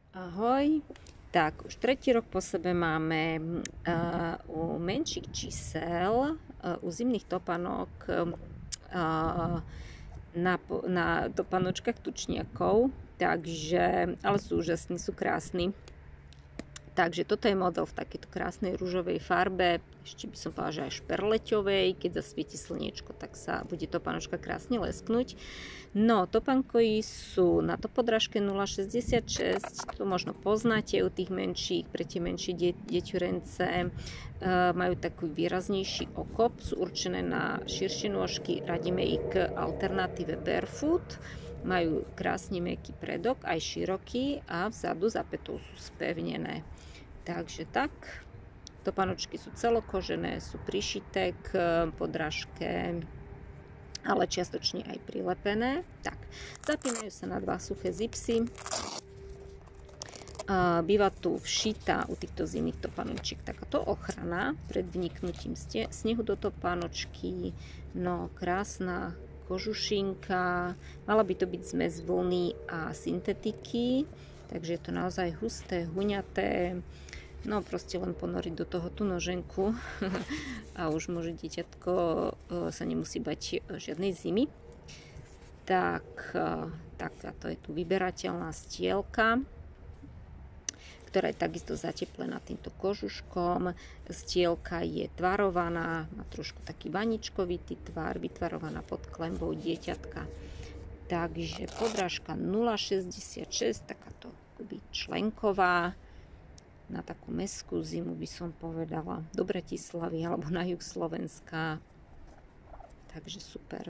Ahoj, tak už tretí rok po sebe máme u menších čísel, u zimných topánok na topánočkách tučniakov, takže, ale sú úžasní, sú krásni. Takže toto je model v takejto krásnej ružovej farbe, ešte by som povedala, že aj šperleťovej, keď zasvieti slniečko, tak sa bude topánočka krásne lesknúť. No, topánkoji sú na topodrážke 0,66, to možno poznáte u tých menších, pre tie menšie deťurence, majú taký výraznejší okop, sú určené na širšie nôžky, radíme ich k alternatíve barefoot. Majú krásne mäkký predok, aj široký, a vzadu za pätou sú spevnené. Takže tak, topánočky sú celokožené, sú prišité k podrážke, ale čiastočne aj prilepené. Tak, zapínajú sa na dva suché zipsy. Býva tu všitá u týchto zimných topánočiek takáto ochrana pred vniknutím snehu do topánočky. No, krásna kožušinka, mala by to byť zmes vlny a syntetiky, takže je to naozaj husté, huňaté, no proste len ponoriť do toho tú noženku a už môže dieťatko sa nemusí bať žiadnej zimy. Tak, takáto je tu vyberateľná stielka, ktorá je takisto zateplená týmto kožuškom. Stielka je tvarovaná, má trošku taký vaničkovitý tvar, vytvarovaná pod klenbou dieťatka. Takže podrážka 0,66, takáto členková, na takú mestskú zimu by som povedala, do Bratislavy alebo na juh Slovenska. Takže super.